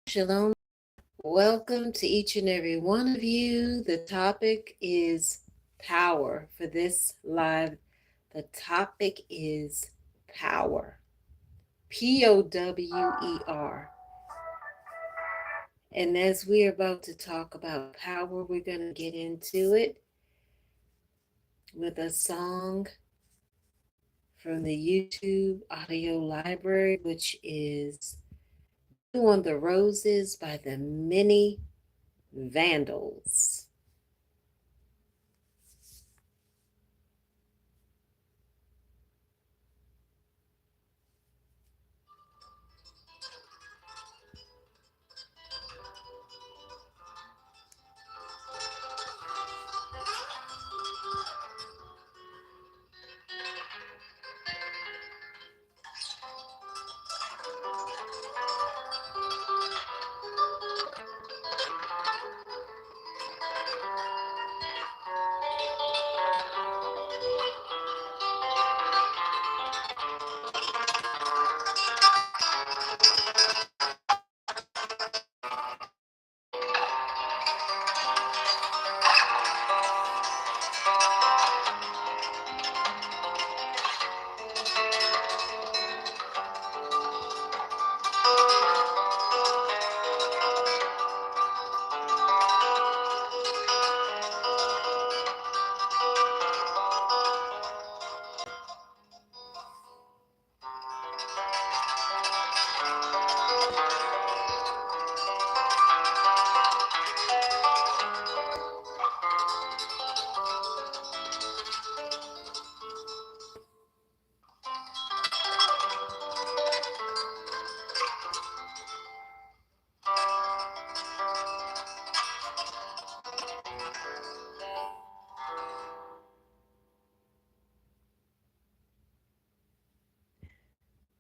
Shalom. Welcome to each and every one of you. The topic is power for this live. The topic is power. Power. And as we're about to talk about power, we're going to get into it with a song from the YouTube audio library, which is Dew on the Roses by the Many Vandals.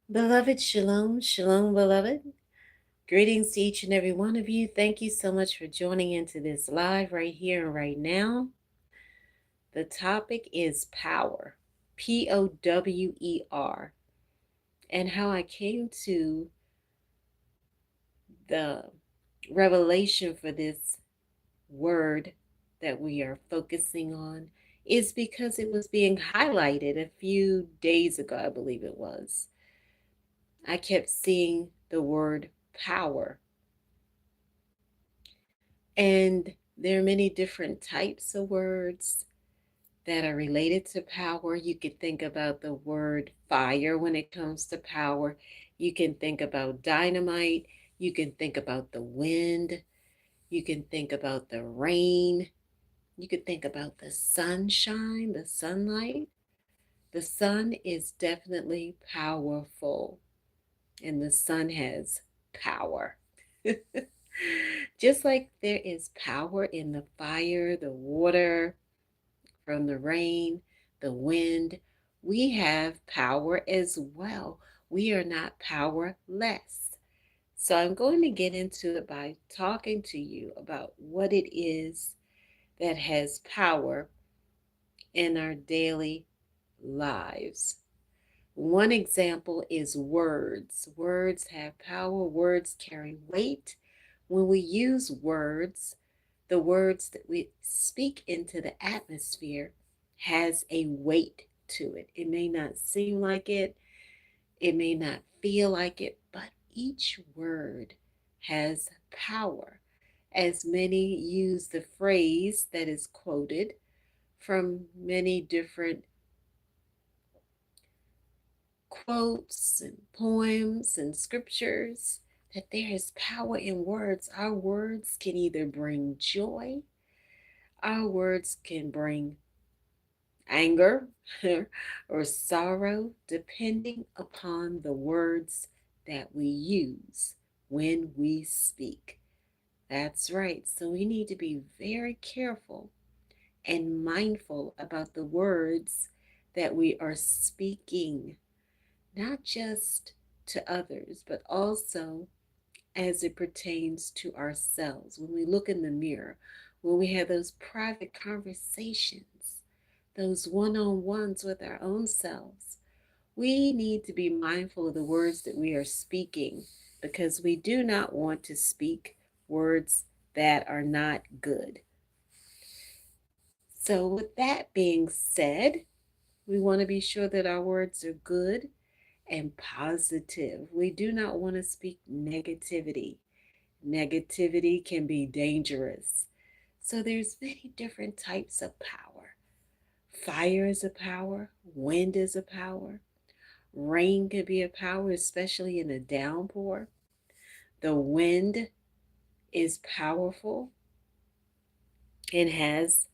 Beloved, shalom, shalom, beloved. Greetings to each and every one of you. Thank you so much for joining into this live right here and right now. The topic is power, Power, and how I came to the revelation for this word that we are focusing on is because it was being highlighted a few days ago, I believe it was. I kept seeing the word power. And there are many different types of words that are related to power. You could think about the word fire when it comes to power. You can think about dynamite. You can think about the wind. You can think about the rain. You could think about the sunshine, the sunlight. The sun is definitely powerful, and the sun has power. Just like there is power in the fire, the water, from the rain, the wind, we have power as well. We are not powerless. So I'm going to get into it by talking to you about what it is that has power in our daily lives. One example is words. Words have power, words carry weight. When we use words, the words that we speak into the atmosphere has a weight to it. It may not seem like it may not feel like it, but each word has power. As many use the phrase that is quoted from many different quotes and poems and scriptures, that there is power in words. Our words can either bring joy, our words can bring anger or sorrow, depending upon the words that we use when we speak. That's right. So we need to be very careful and mindful about the words that we are speaking, not just to others, but also as it pertains to ourselves. When we look in the mirror, when we have those private conversations, those one-on-ones with our own selves, we need to be mindful of the words that we are speaking because we do not want to speak words that are not good. So, with that being said, we want to be sure that our words are good and positive. We do not want to speak negativity. Negativity can be dangerous. So there's many different types of power. Fire is a power, wind is a power, rain can be a power, especially in a downpour. The wind is powerful and has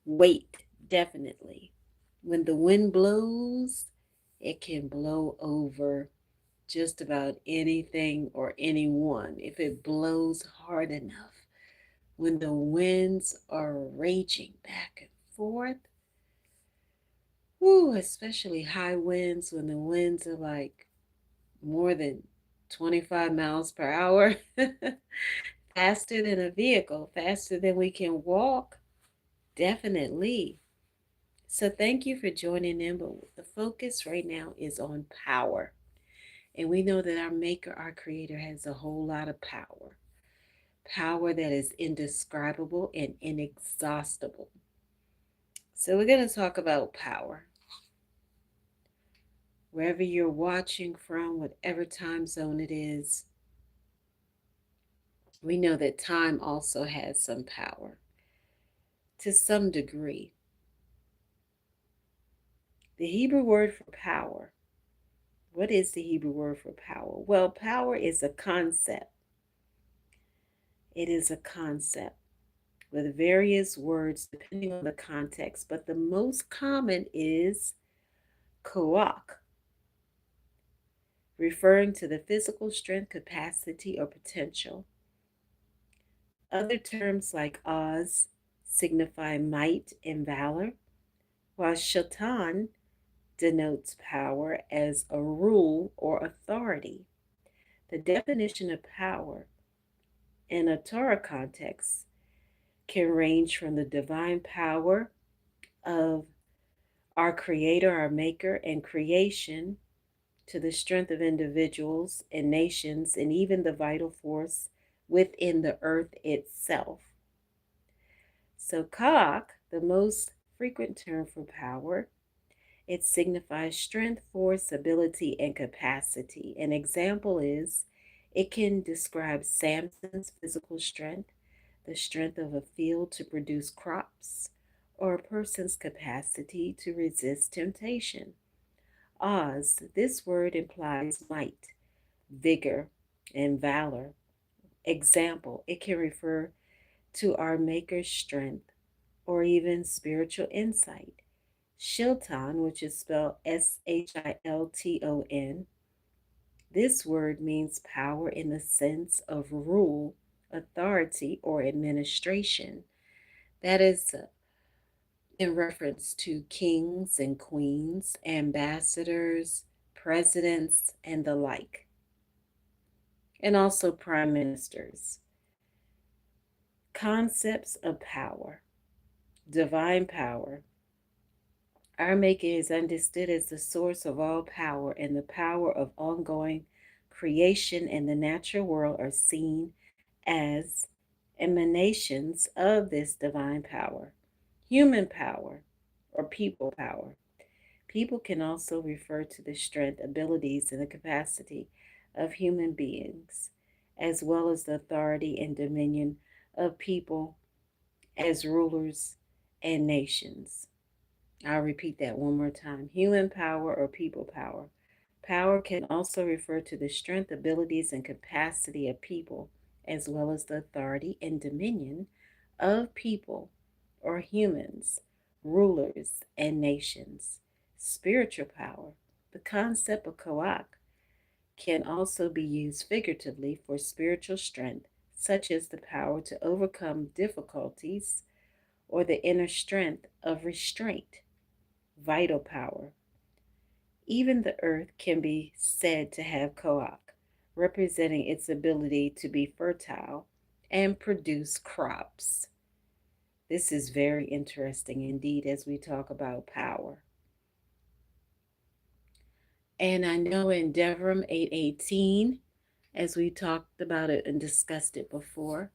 weight, definitely. When the wind blows, it can blow over just about anything or anyone if it blows hard enough. When the winds are raging back and forth, whoo, especially high winds, when the winds are like more than 25 miles per hour, faster than a vehicle, faster than we can walk, definitely. So thank you for joining in, but the focus right now is on power. And we know that our Maker, our Creator, has a whole lot of power. Power that is indescribable and inexhaustible. So we're going to talk about power. Wherever you're watching from, whatever time zone it is, we know that time also has some power to some degree. The Hebrew word for power. What is the Hebrew word for power? Well, power is a concept. It is a concept with various words depending on the context, but the most common is Koach, referring to the physical strength, capacity, or potential. Other terms like Oz signify might and valor, while Shilton denotes power as a rule or authority. The definition of power in a Torah context can range from the divine power of our Creator, our Maker, and creation to the strength of individuals and nations, and even the vital force within the earth itself. So, Koach, the most frequent term for power, it signifies strength, force, ability, and capacity. An example is it can describe Samson's physical strength, the strength of a field to produce crops, or a person's capacity to resist temptation. Oz, this word implies might, vigor, and valor. Example, it can refer to our Maker's strength or even spiritual insight. Shilton, which is spelled Shilton, this word means power in the sense of rule, authority, or administration. That is in reference to kings and queens, ambassadors, presidents, and the like, and also prime ministers. Concepts of power, divine power. Our Maker is understood as the source of all power, and the power of ongoing creation and the natural world are seen as emanations of this divine power. Human power or people power. People can also refer to the strength, abilities, and the capacity of human beings, as well as the authority and dominion of people as rulers and nations. I'll repeat that one more time. Human power or people power. Power can also refer to the strength, abilities, and capacity of people, as well as the authority and dominion of people or humans, rulers, and nations. Spiritual power. The concept of Koach can also be used figuratively for spiritual strength, such as the power to overcome difficulties or the inner strength of restraint. Vital power. Even the earth can be said to have Koach, representing its ability to be fertile and produce crops. This is very interesting indeed as we talk about power. And I know in Devarim 8:18, as we talked about it and discussed it before,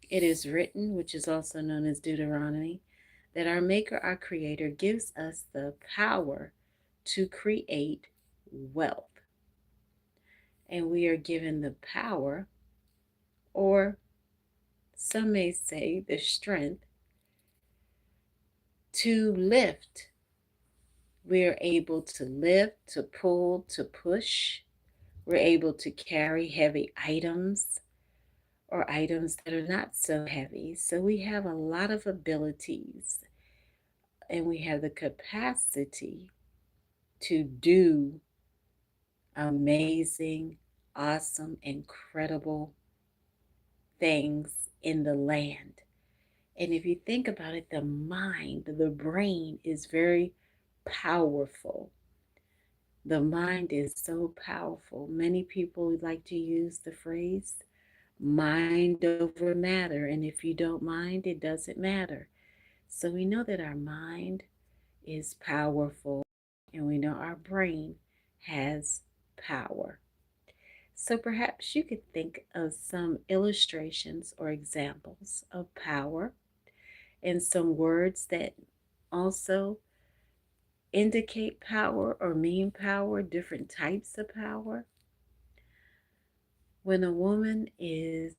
it is written, which is also known as Deuteronomy, that our Maker, our Creator, gives us the power to create wealth. And we are given the power, or some may say the strength, to lift. We are able to lift, to pull, to push. We're able to carry heavy items or items that are not so heavy. So we have a lot of abilities and we have the capacity to do amazing, awesome, incredible things in the land. And if you think about it, the mind, the brain is very powerful. The mind is so powerful. Many people like to use the phrase mind over matter. And if you don't mind, it doesn't matter. So we know that our mind is powerful and we know our brain has power. So perhaps you could think of some illustrations or examples of power and some words that also indicate power or mean power, different types of power. When a woman is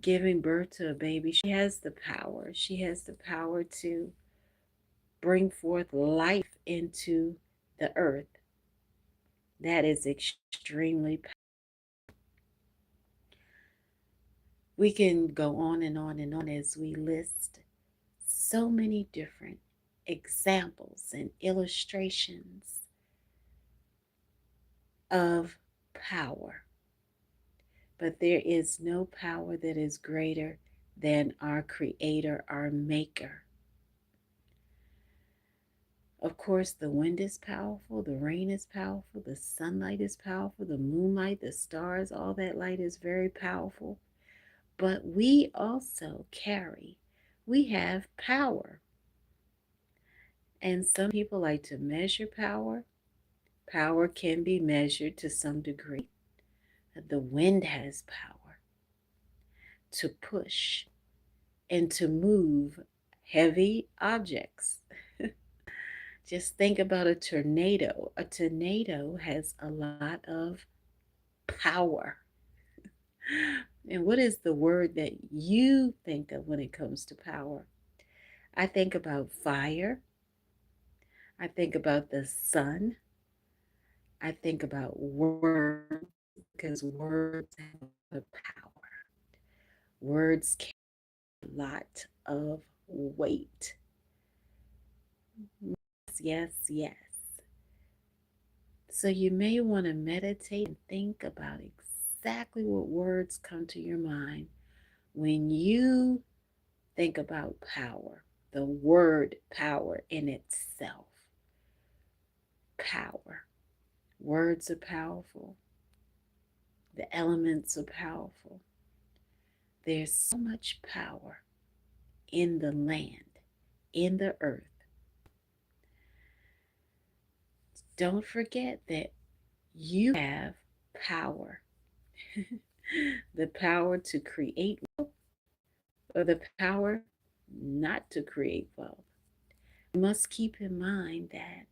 giving birth to a baby, she has the power. She has the power to bring forth life into the earth. That is extremely powerful. We can go on and on and on as we list so many different examples and illustrations of power. But there is no power that is greater than our Creator, our Maker. Of course, the wind is powerful, the rain is powerful, the sunlight is powerful, the moonlight, the stars, all that light is very powerful. But we also we have power. And some people like to measure power. Power can be measured to some degree. The wind has power to push and to move heavy objects. Just think about a tornado. A tornado has a lot of power. And what is the word that you think of when it comes to power? I think about fire. I think about the sun. I think about words because words have a lot of power. Words carry a lot of weight. Yes, yes, yes. So you may want to meditate and think about exactly what words come to your mind when you think about power, the word power in itself. Power. Words are powerful. The elements are powerful. There's so much power in the land, in the earth. Don't forget that you have power. The power to create wealth or the power not to create wealth. You must keep in mind that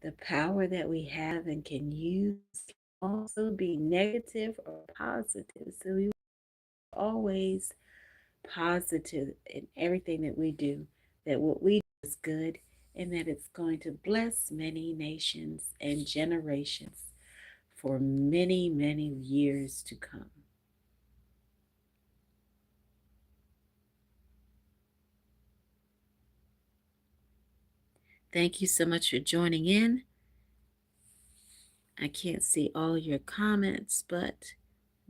the power that we have and can use can also be negative or positive. So we always positive in everything that we do, that what we do is good and that it's going to bless many nations and generations for many, many years to come. Thank you so much for joining in. I can't see all your comments, but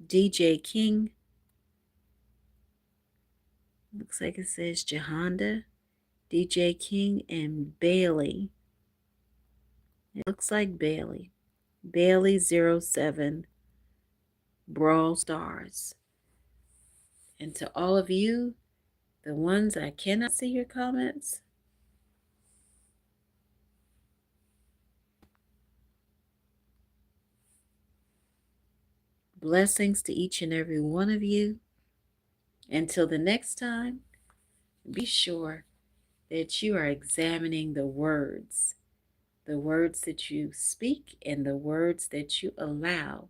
DJ King, looks like it says Jahanda, DJ King, and Bailey. It looks like Bailey. Bailey07, Brawl Stars. And to all of you, the ones I cannot see your comments, Blessings to each and every one of you. Until the next time, be sure that you are examining the words that you speak and the words that you allow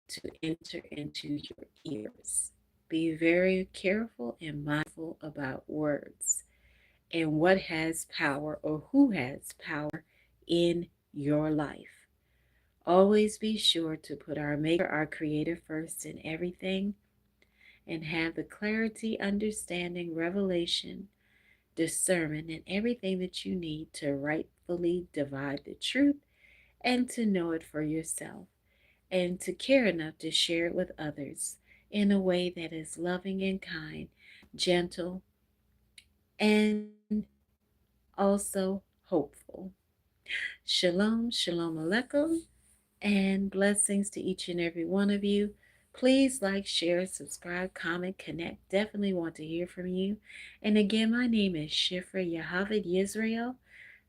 to enter into your ears. Be very careful and mindful about words and what has power or who has power in your life. Always be sure to put our Maker, our Creator first in everything and have the clarity, understanding, revelation, discernment, and everything that you need to rightfully divide the truth and to know it for yourself and to care enough to share it with others in a way that is loving and kind, gentle, and also hopeful. Shalom, shalom aleichem, and blessings to each and every one of you. Please like, share, subscribe, comment, connect. Definitely want to hear from you. And again, my name is Shifrah Yocheved Yisrael.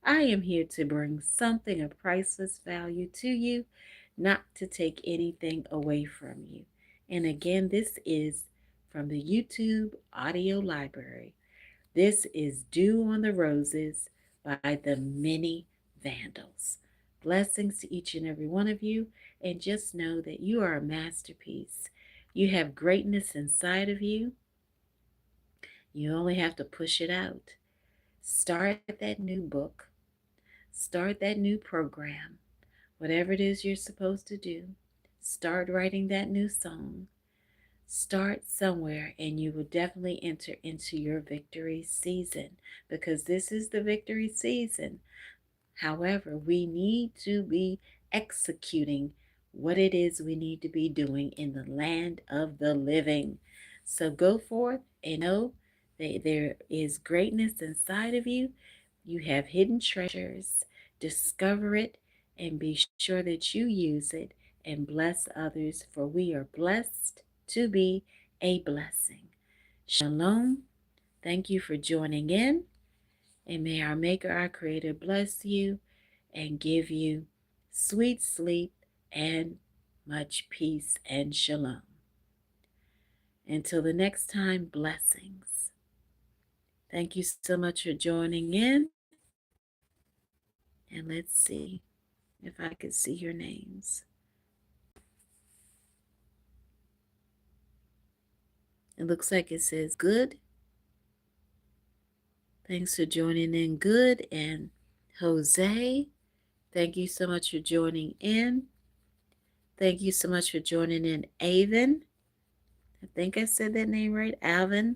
I am here to bring something of priceless value to you, not to take anything away from you. And again, this is from the YouTube audio library. This is Dew on the Roses by the Many Vandals. Blessings to each and every one of you, and just know that you are a masterpiece. You have greatness inside of you. You only have to push it out. Start that new book. Start that new program. Whatever it is you're supposed to do. Start writing that new song. Start somewhere and you will definitely enter into your victory season because this is the victory season. However, we need to be executing what it is we need to be doing in the land of the living. So go forth and know that there is greatness inside of you. You have hidden treasures. Discover it and be sure that you use it and bless others, for we are blessed to be a blessing. Shalom. Thank you for joining in. And may our Maker, our Creator, bless you and give you sweet sleep and much peace and shalom. Until the next time, blessings. Thank you so much for joining in. And let's see if I could see your names. It looks like it says good. Thanks for joining in, good. And Jose, thank you so much for joining in. Thank you so much for joining in, Avon. I think I said that name right, Alvin.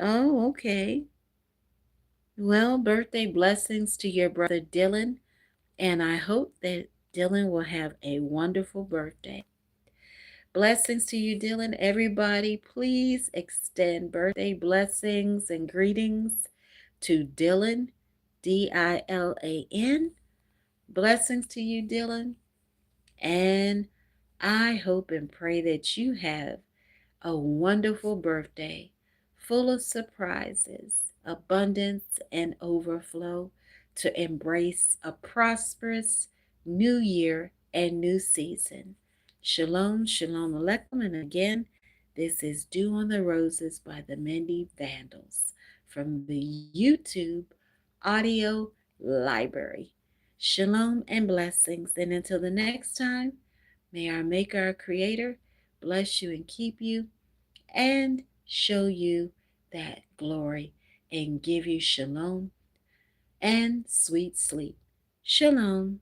Oh, okay. Well, birthday blessings to your brother Dylan, and I hope that Dylan will have a wonderful birthday. Blessings to you, Dylan. Everybody, please extend birthday blessings and greetings to Dylan, Dilan. Blessings to you, Dylan. And I hope and pray that you have a wonderful birthday full of surprises, abundance, and overflow to embrace a prosperous new year and new season. Shalom, shalom aleichem. And again, this is Dew on the Roses by the Many Vandals from the YouTube audio library. Shalom and blessings. And until the next time, may our Maker, our Creator, bless you and keep you and show you that glory and give you shalom and sweet sleep. Shalom.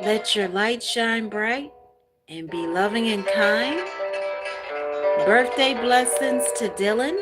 Let your light shine bright and be loving and kind. Birthday blessings to Dylan.